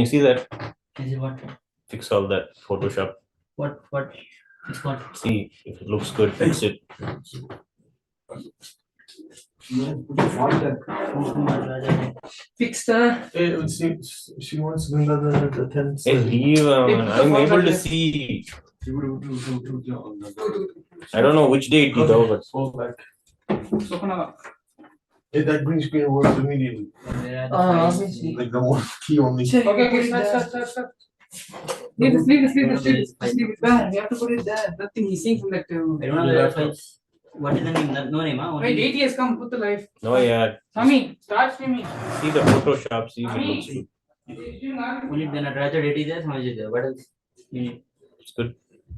You see that? Is it what? Fix all that Photoshop. What? It's what? See if it looks good. Fix it. Fix the. She wants to bring the tent. Hey, leave. I'm able to see. I don't know which day it did over. Fall back. That green screen works immediately. Like the one key only. Okay, stop. Leave this. Leave it there. We have to put it there. Nothing he's saying from that. I don't know the files. What is the name? No name, huh? Wait, 80 has come. Put the live. No, yeah. Swami, start streaming. See the Photoshop. See if it looks good. We need then a ratchet 80 there. How much is there? What else? You need. It's good.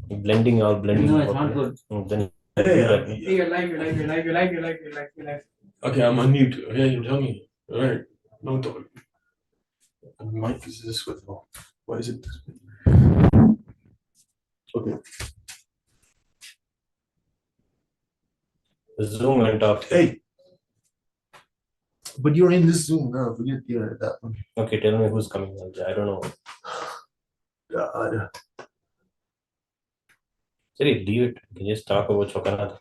Blending out, blending. No, it's not good. Then You're live. Okay, I'm on mute. Yeah, you tell me. All right. No talk. The mic is this way. Why is it this way? Okay. the Zoom went off. Hey. But you're in this Zoom now. Forget that one. Okay, tell me who's coming. I don't know. God. Sorry, leave it. You can just talk about Chokanada.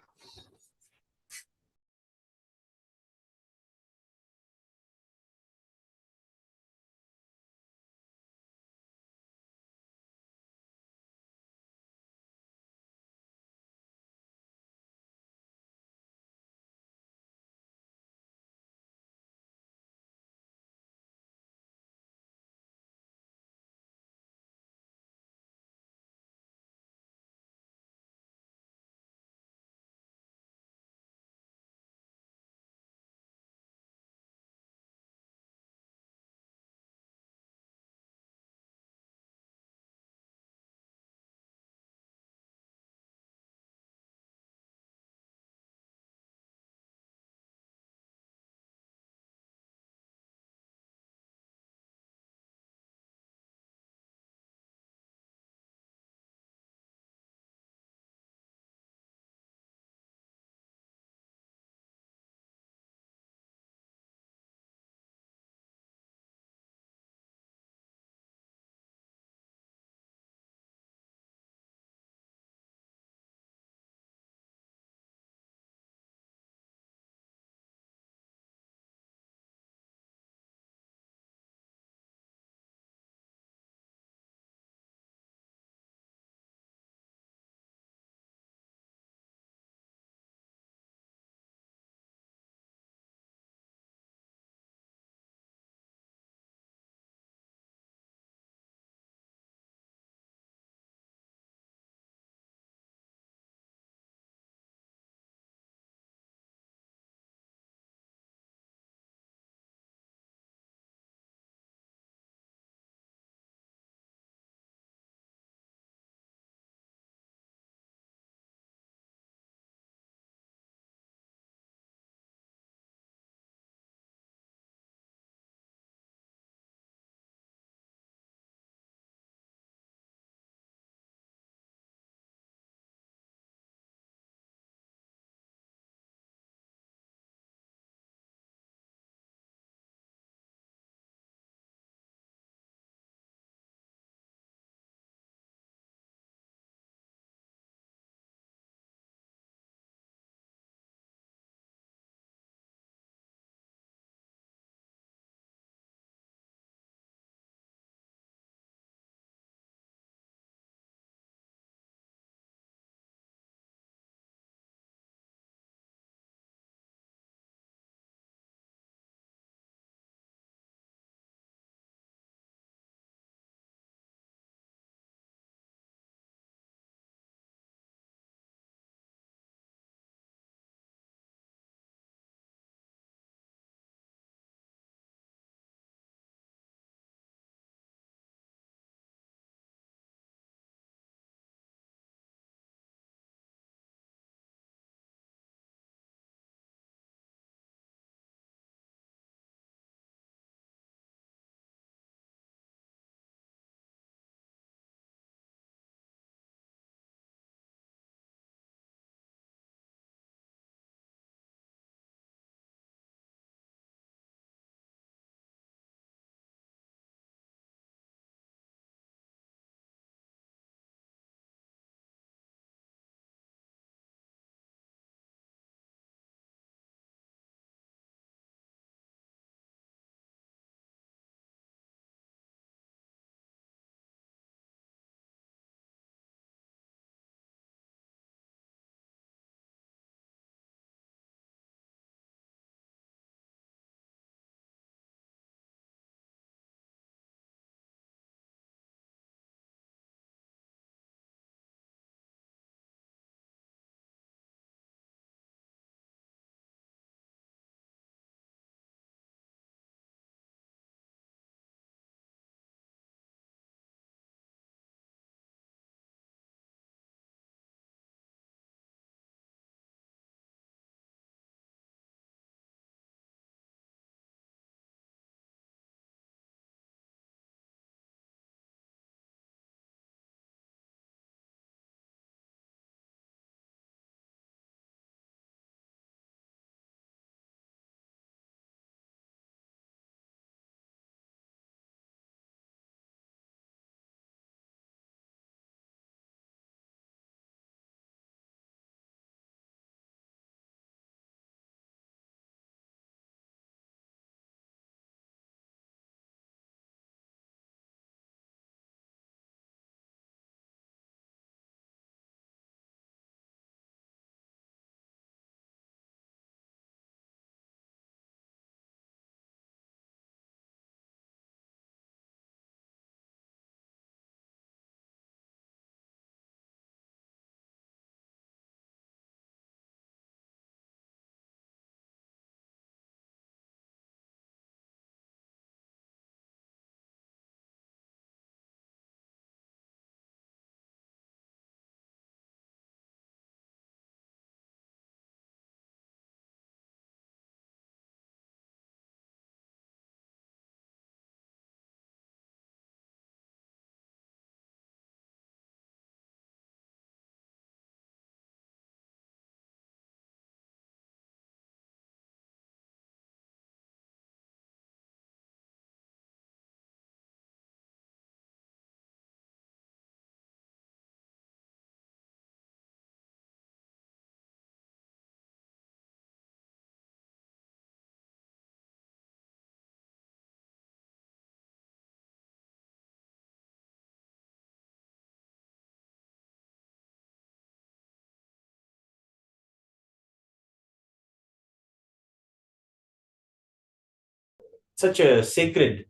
such a sacred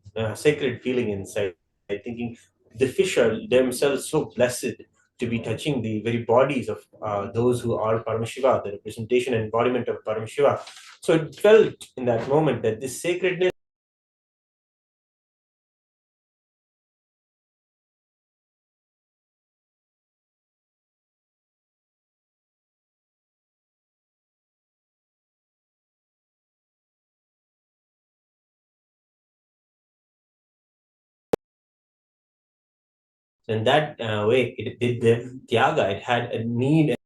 feeling inside, thinking the fish are themselves so blessed to be touching the very bodies of those who are Paramashiva, the representation and embodiment of Paramashiva. So it felt in that moment that this sacredness in that way, it did the Tyaga. It had a need.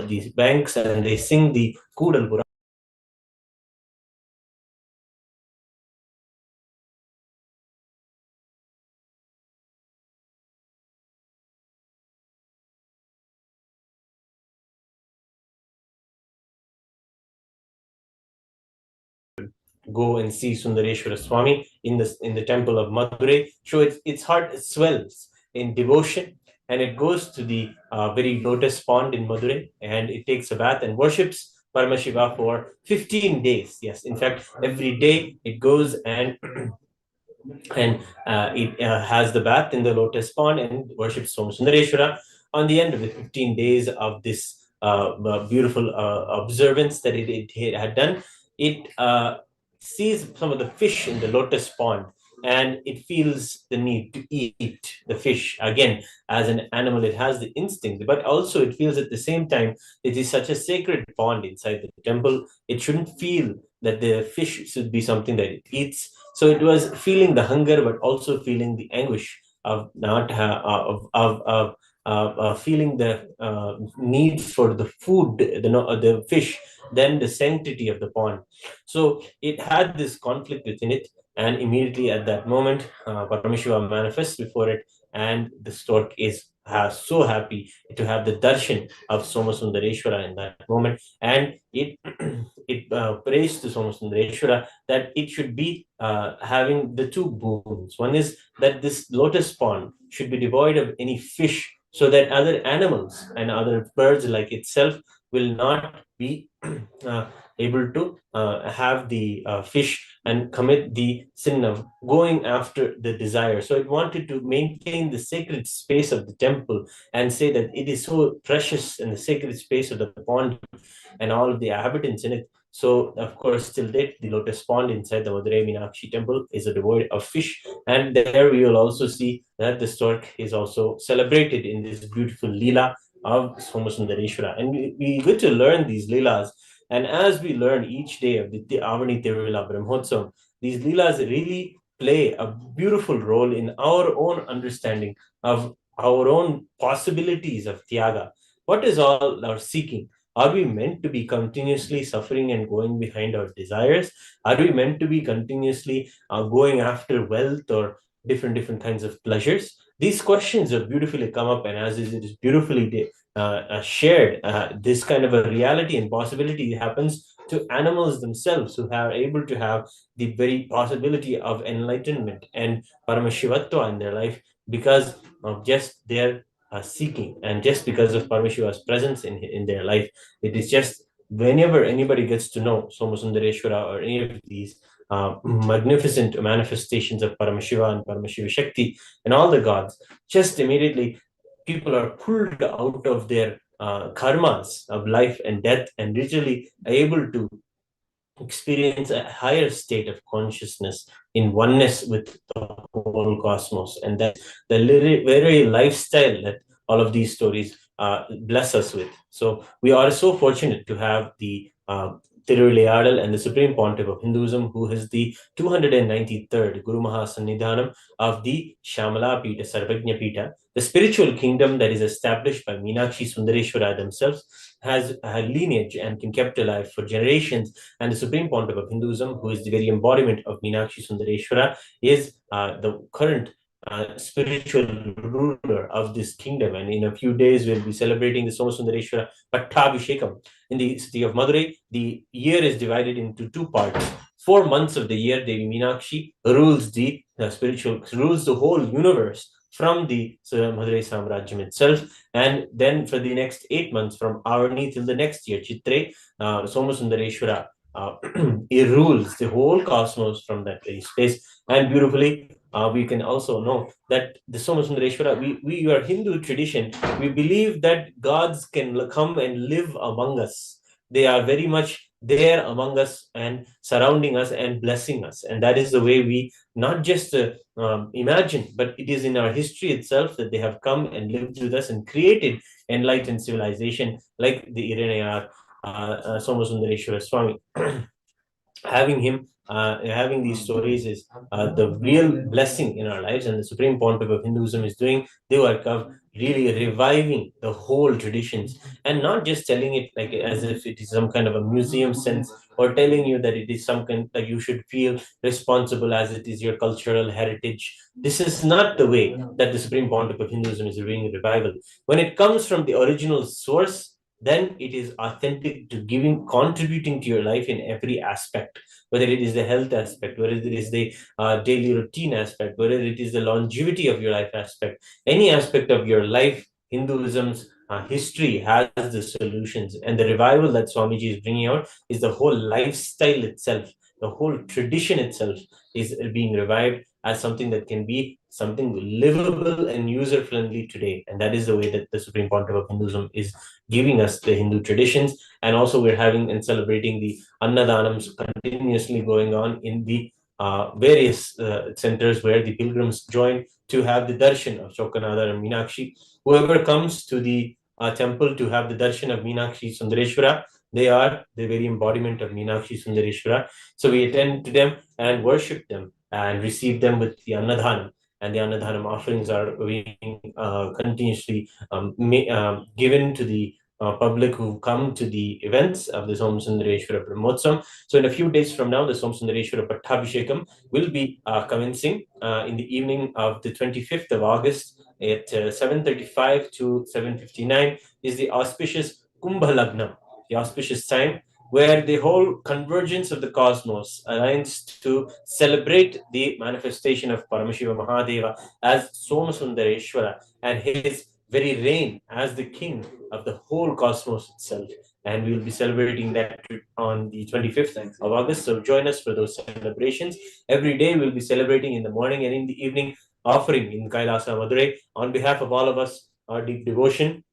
These banks, and they sing the Kudal Pura. Go and see Sundareshwara Swami in the temple of Madurai. So its heart swells in devotion, and it goes to the very lotus pond in Madurai, and it takes a bath and worships Paramashiva for 15 days. Yes, in fact, every day it goes and it has the bath in the lotus pond and worships Swami Sundareshwara. On the end of the 15 days of this beautiful observance that it had done, it sees some of the fish in the lotus pond, and it feels the need to eat the fish. Again, as an animal, it has the instinct, but also it feels at the same time it is such a sacred pond inside the temple. It shouldn't feel that the fish should be something that it eats. So it was feeling the hunger, but also feeling the anguish of not feeling the need for the food, the fish, then the sanctity of the pond. So it had this conflict within it, and immediately at that moment, Paramashiva manifests before it, and the stork is so happy to have the darshan of Soma Sundareshwara in that moment, and it it prays to Soma Sundareshwara that it should be having the two boons. One is that this lotus pond should be devoid of any fish, so that other animals and other birds like itself will not be able to have the fish and commit the sin of going after the desire. So it wanted to maintain the sacred space of the temple and say that it is so precious in the sacred space of the pond and all of the inhabitants in it. So, of course, till date, the lotus pond inside the Madurai Meenakshi temple is devoid of fish. And there we will also see that the stork is also celebrated in this beautiful Leela of Soma Sundareshwara. And we get to learn these Leelas. And as we learn each day of the Aavani Tiruvizha Brahmotsavam, these Leelas really play a beautiful role in our own understanding of our own possibilities of Tyaga. What is all our seeking? Are we meant to be continuously suffering and going behind our desires? Are we meant to be continuously going after wealth or different kinds of pleasures? These questions have beautifully come up, and as it is beautifully shared, this kind of a reality and possibility happens to animals themselves, who are able to have the very possibility of enlightenment and paramashivatva in their life because of just their seeking, and just because of Paramashiva's presence in their life. It is just whenever anybody gets to know Soma Sundareshwara or any of these magnificent manifestations of Paramashiva and Paramashiva Shakti and all the gods, just immediately people are pulled out of their karmas of life and death and literally able to experience a higher state of consciousness in oneness with the whole cosmos. And that's the very lifestyle that all of these stories bless us with. So we are so fortunate to have the Tiruvilayadal and the Supreme Pontiff of Hinduism, who is the 293rd Guru Mahasannidhanam of the Shamala Pita, Sarvajna Pita, the spiritual kingdom that is established by Meenakshi Sundareshwara themselves, has a lineage and can kept alive for generations. And the Supreme Pontiff of Hinduism, who is the very embodiment of Meenakshi Sundareshwara, is the current spiritual ruler of this kingdom. And in a few days, we'll be celebrating the Soma Sundareshwara Pattabhishekam in the city of Madurai. The year is divided into two parts. 4 months of the year, Devi Meenakshi rules the rules the whole universe from the Madurai Samrajyam itself. And then for the next 8 months, from Aavani till the next year, Chitre, Soma Sundareshwara he rules the whole cosmos from that very space. And beautifully, we can also know that the Somasundareshwara, we are Hindu tradition, we believe that gods can come and live among us. They are very much there among us and surrounding us and blessing us. And that is the way we not just imagine, but it is in our history itself that they have come and lived with us and created enlightened civilization like the Iranayar Somasundareshwara Swami. Having these stories is the real blessing in our lives, and the Supreme Pontiff of Hinduism is doing the work of really reviving the whole traditions and not just telling it like as if it is some kind of a museum sense, or telling you that it is some kind that you should feel responsible as it is your cultural heritage. This is not the way that the Supreme Pontiff of Hinduism is doing revival. When it comes from the original source, then it is authentic to contributing to your life in every aspect, whether it is the health aspect, whether it is the daily routine aspect, whether it is the longevity of your life aspect, any aspect of your life. Hinduism's history has the solutions, and the revival that Swamiji is bringing out is the whole lifestyle itself, the whole tradition itself is being revived as something that can be something livable and user friendly today. And that is the way that the Supreme Pontiff of Hinduism is giving us the Hindu traditions. And also we're having and celebrating the Annadanams continuously going on in the various centers where the pilgrims join to have the darshan of Chokanada and Meenakshi. Whoever comes to the temple to have the darshan of Meenakshi Sundareshwara, they are the very embodiment of Meenakshi Sundareshwara. So we attend to them and worship them and receive them with the Annadhanam. And the Annadhanam offerings are being continuously given to the public who come to the events of the Somasundareshwara Brahmotsam. So in a few days from now, the Somasundareshwara Pattabhishekam will be commencing in the evening of the 25th of August at 7:35 to 7:59 is the auspicious Kumbha Lagna, the auspicious time where the whole convergence of the cosmos aligns to celebrate the manifestation of Paramashiva Mahadeva as Somasundareshwara and his very reign as the king of the whole cosmos itself. And we will be celebrating that on the 25th of August. So join us for those celebrations. Every day we'll be celebrating in the morning and in the evening, offering in Kailasa Madurai. On behalf of all of us, our deep devotion,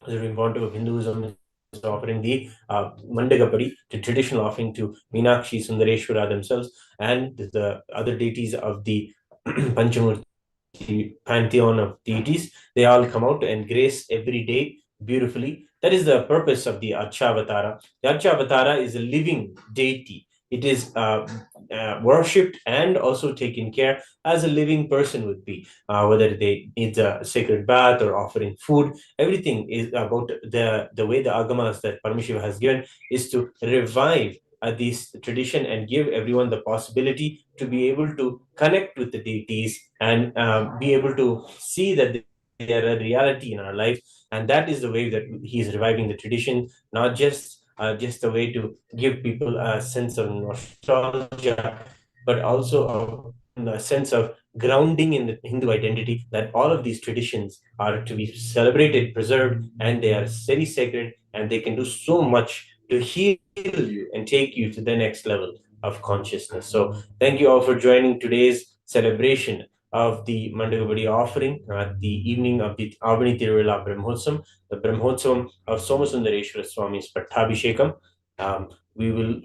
the Supreme Pontiff of Hinduism is offering the Mandagapadi, the traditional offering to Meenakshi Sundareshwara themselves and the other deities of the Panchamurti pantheon of deities. They all come out and grace every day beautifully. That is the purpose of the Archavatara. The Archavatara is a living deity. It is worshipped and also taken care as a living person would be, whether they need a sacred bath or offering food. Everything is about the way the agamas that Paramashiva has given is to revive this tradition and give everyone the possibility to be able to connect with the deities and be able to see that they are a reality in our life. And that is the way that he is reviving the tradition, not just a way to give people a sense of nostalgia, but also a sense of grounding in the Hindu identity, that all of these traditions are to be celebrated, preserved, and they are very sacred, and they can do so much to heal you and take you to the next level of consciousness. So thank you all for joining today's celebration of the Mandagapadi offering at the evening of the Aavani Tiruvizha Brahmotsam, the Brahmotsam of Somasundareshwara Swami's Pattabhishekam. We will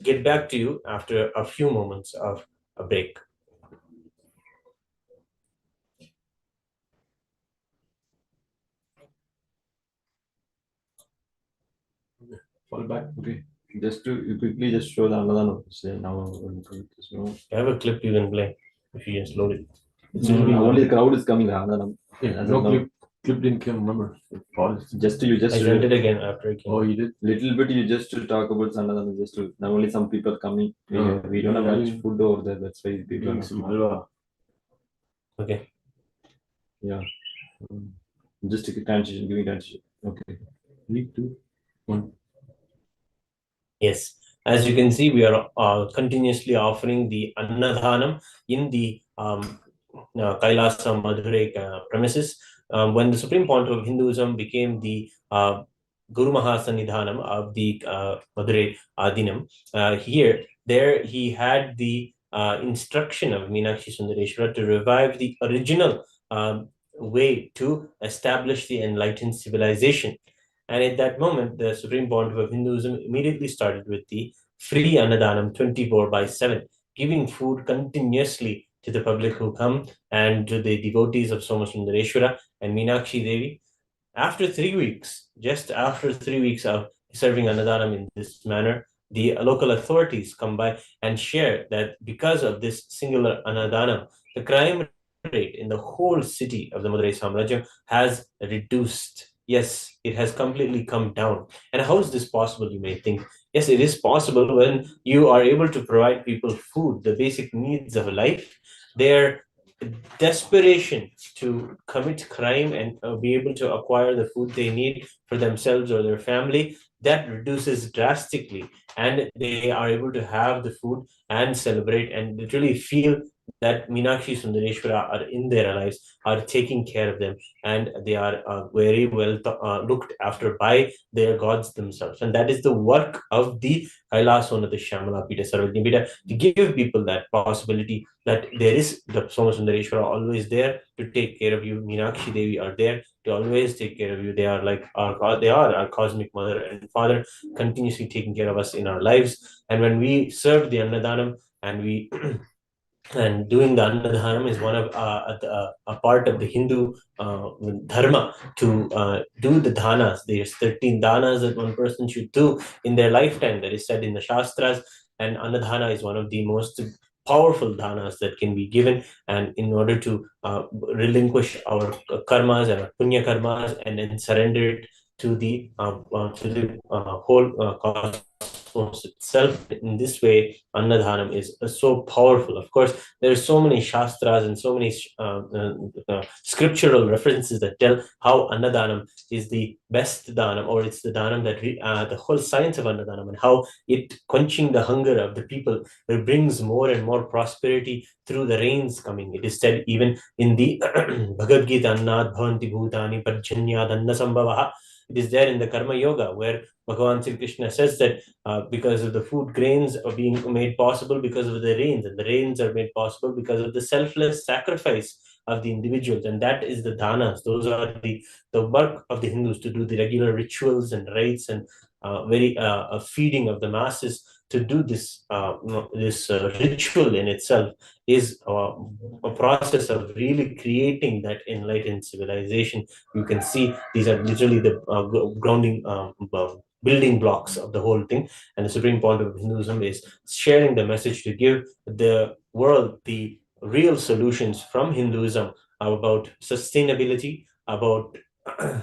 get back to you after a few moments of a break. Fall back. Okay. Just to quickly just show the Annadhanam. Say now. I have a clip you can play if you just load it. It's only the crowd is coming. Annadhanam. Yeah, no clip didn't come. Remember? Just you just. I sent it again after it came. Oh, you did. Little bit. You just to talk about Annadhanam. Just to now only some people coming. We don't have much food over there. That's why people are. Okay. Yeah. Just take a transition. Give me transition. Okay. 3, 2, 1. Yes, as you can see, we are continuously offering the Annadhanam in the Kailasa Madurai premises. When the Supreme Pontiff of Hinduism became the Guru Mahasanidhanam of the Madurai Adinam, there he had the instruction of Meenakshi Sundareshwara to revive the original way to establish the enlightened civilization. And at that moment, the Supreme Pontiff of Hinduism immediately started with the free Annadanam 24/7, giving food continuously to the public who come and to the devotees of Soma Sundareshwara and Meenakshi Devi. After 3 weeks, just after 3 weeks of serving Annadanam in this manner, the local authorities come by and share that because of this singular Annadanam, the crime rate in the whole city of the Madurai Samrajya has reduced. Yes, it has completely come down. And how is this possible, you may think? Yes, it is possible when you are able to provide people food, the basic needs of life. Their desperation to commit crime and be able to acquire the food they need for themselves or their family, that reduces drastically, and they are able to have the food and celebrate and literally feel that Meenakshi Sundareshwara are in their lives, are taking care of them, and they are very well looked after by their gods themselves. And that is the work of the Kailasa Shamala Pita Sarvajna Pita, to give people that possibility that there is the Soma Sundareshwara always there to take care of you. Meenakshi Devi are there to always take care of you. They are like they are our cosmic mother and father, continuously taking care of us in our lives. And when we serve the Annadanam and we and doing the Annadhanam is one of a part of the Hindu dharma to do the dhanas. There's 13 dhanas that one person should do in their lifetime, that is said in the Shastras, and Annadhana is one of the most powerful dhanas that can be given, and in order to relinquish our karmas and our punya karmas and then surrender it to the whole cosmos itself. In this way, Annadhanam is so powerful. Of course, there are so many shastras and so many scriptural references that tell how Annadhanam is the best dhanam, or it's the dhanam that the whole science of Annadhanam, and how it quenching the hunger of the people, it brings more and more prosperity through the rains coming. It is said even in the Bhagavad Gita, Annad Bhavanti Bhutani Parjanyad Anna Sambhavaha. It is there in the Karma Yoga, where Bhagavan Sri Krishna says that because of the food grains are being made possible because of the rains, and the rains are made possible because of the selfless sacrifice of the individuals, and that is the dhanas. Those are the work of the Hindus, to do the regular rituals and rites and very feeding of the masses. To do this ritual in itself is a process of really creating that enlightened civilization. You can see these are literally the grounding building blocks of the whole thing. And the Supreme Pontiff of Hinduism is sharing the message to give the world the real solutions from Hinduism about sustainability, about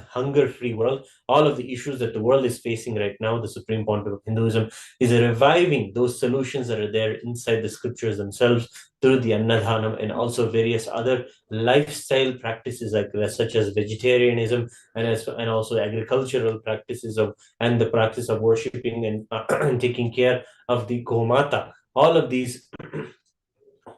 hunger-free world, all of the issues that the world is facing right now. The Supreme Pontiff of Hinduism is reviving those solutions that are there inside the scriptures themselves through the Annadhanam, and also various other lifestyle practices like such as vegetarianism, and also agricultural practices of, and the practice of worshipping and taking care of the Gomata. All of these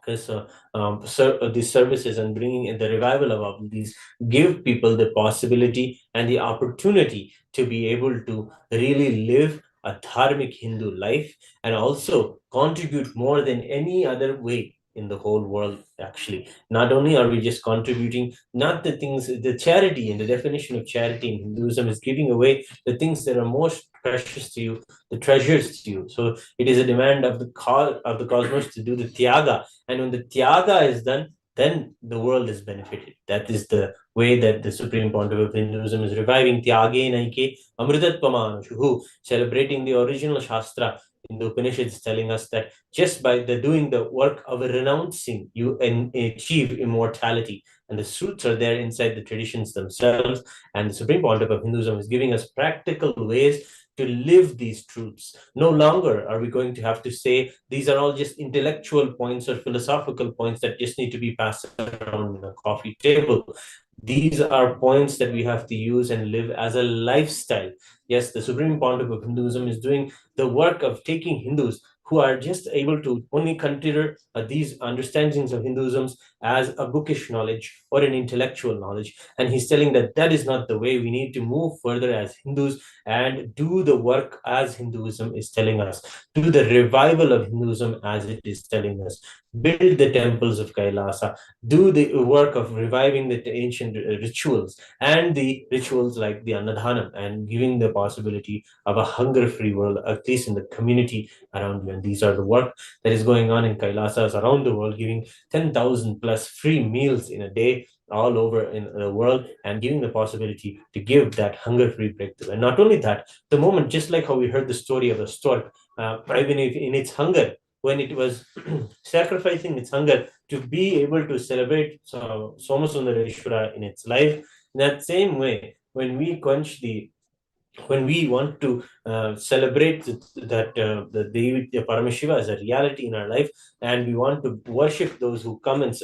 these services and bringing in the revival of all these give people the possibility and the opportunity to be able to really live a dharmic Hindu life, and also contribute more than any other way in the whole world. Actually, not only are we just contributing, not the things, the charity, and the definition of charity in Hinduism is giving away the things that are most precious to you, the treasures to you. So it is a demand of the cosmos to do the tyaga, and when the tyaga is done, then the world is benefited. That is the way that the Supreme Pontiff of Hinduism is reviving Tyage Naike Amritatpamanushuhu, celebrating the original Shastra in the Upanishads, telling us that just by the doing the work of renouncing, you achieve immortality. And the suits are there inside the traditions themselves. And the Supreme Pontiff of Hinduism is giving us practical ways to live these truths. No longer are we going to have to say these are all just intellectual points or philosophical points that just need to be passed around a coffee table. These are points that we have to use and live as a lifestyle. Yes, the Supreme Pontiff of Hinduism is doing the work of taking Hindus who are just able to only consider these understandings of Hinduism as a bookish knowledge or an intellectual knowledge. And he's telling that that is not the way. We need to move further as Hindus and do the work as Hinduism is telling us, do the revival of Hinduism as it is telling us, build the temples of Kailasa, do the work of reviving the ancient rituals and the rituals like the Annadhanam, and giving the possibility of a hunger-free world, at least in the community around you. And these are the work that is going on in Kailasas around the world, giving 10,000 plus free meals in a day all over in the world, and giving the possibility to give that hunger-free breakthrough. And not only that, the moment, just like how we heard the story of the stork, even if in its hunger, when it was sacrificing its hunger to be able to celebrate Somasundareshwara in its life, in that same way, when we want to celebrate that the Devi Paramashiva as a reality in our life, and we want to worship those who come and as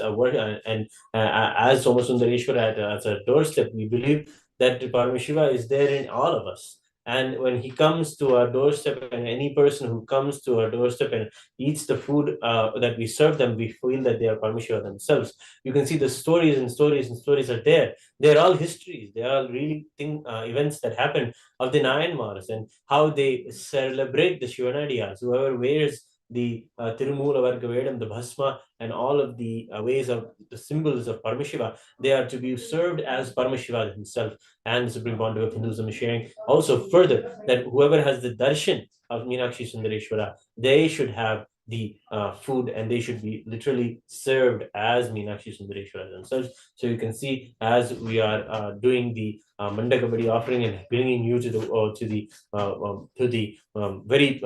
Somasundareshwara as a doorstep, we believe that Paramashiva is there in all of us. And when he comes to our doorstep, and any person who comes to our doorstep and eats the food that we serve them, we feel that they are Paramashiva themselves. You can see the stories and stories and stories are there. They're all histories. They are all really events that happen of the Nayanmars, and how they celebrate the Shivanadiyas. Whoever wears the Tirumula Varga Vedam, the Bhasma, and all of the ways of the symbols of Paramashiva, they are to be served as Paramashiva himself. And the Supreme Pontiff of Hinduism is sharing also further that whoever has the darshan of Meenakshi Sundareshwara, they should have the food, and they should be literally served as Meenakshi Sundareshwara themselves. So you can see, as we are doing the Mandakabadi offering and bringing you to the very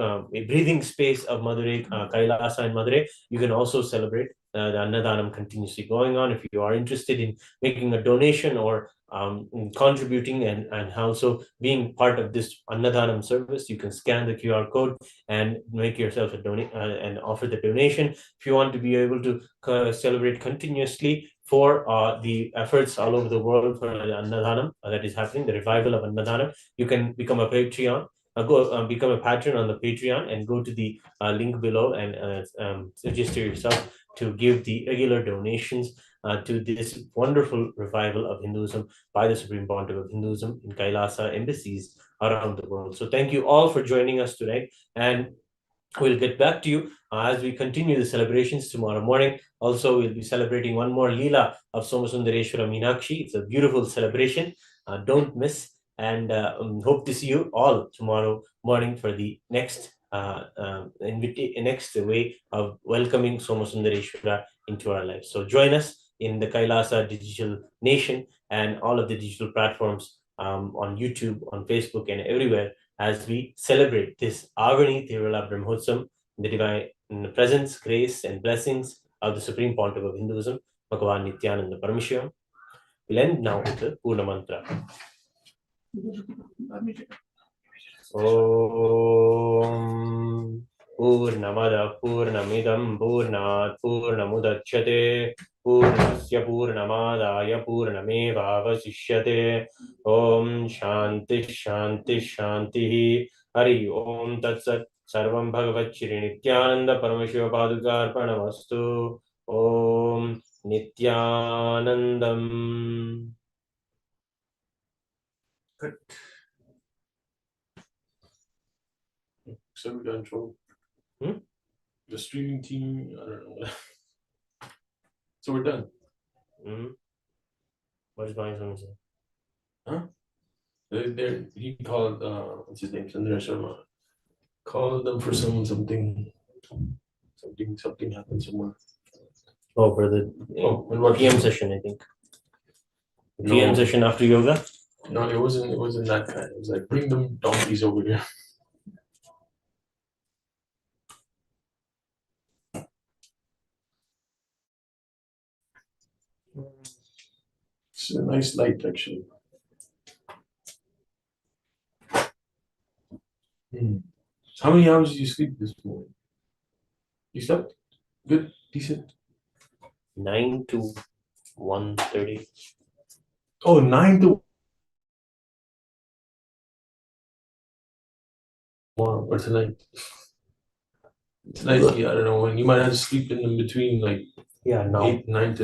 breathing space of Madurai, Kailasa and Madurai, you can also celebrate. The Annadhanam continuously going on. If you are interested in making a donation or contributing and also being part of this Annadhanam service, you can scan the QR code and make yourself a donate and offer the donation. If you want to be able to celebrate continuously for the efforts all over the world for the Annadhanam that is happening, the revival of Annadhanam, you can become a Patreon. Become a patron on the Patreon and go to the link below and register yourself to give the regular donations to this wonderful revival of Hinduism by the Supreme Pontiff of Hinduism in Kailasa embassies around the world. So thank you all for joining us today, and we'll get back to you as we continue the celebrations tomorrow morning. Also, we'll be celebrating one more Leela of Somasundareshwara Meenakshi. It's a beautiful celebration. Don't miss, and hope to see you all tomorrow morning for the next next way of welcoming Somasundareshwara into our lives. So join us in the Kailasa Digital Nation and all of the digital platforms on YouTube, on Facebook, and everywhere, as we celebrate this Aavani Tiruvizha Brahmotsam, the divine presence, grace, and blessings of the Supreme Pontiff of Hinduism, Bhagavan Nityananda Paramashivam. We'll end now with the Purna Mantra. Om Purnamada Purnamidam Purnat Purnamudachyate Purnasya Purnamadaya Purnameva Vasishyate. Om Shanti Shanti Shanti. Hari Om Tatsat. Sarvam Bhagavat Shri Nityananda Paramashiva Padukarpanamastu. Om Nityanandam. Good. So we got in trouble. The streaming team, I don't know. So we're done. What is my son say? Huh? He called, what's his name? Sundareshwara. Called them for something happened somewhere. Oh, for the PM session, I think. PM session after yoga? No, it wasn't that kind. It was like, bring them donkeys over here. It's a nice light, actually. How many hours did you sleep this morning? You slept good, decent? 9 to 1:30. Oh, 9 to 1 or tonight. Tonight, I don't know when you might have to sleep in between like Yeah, now. 8, 9 to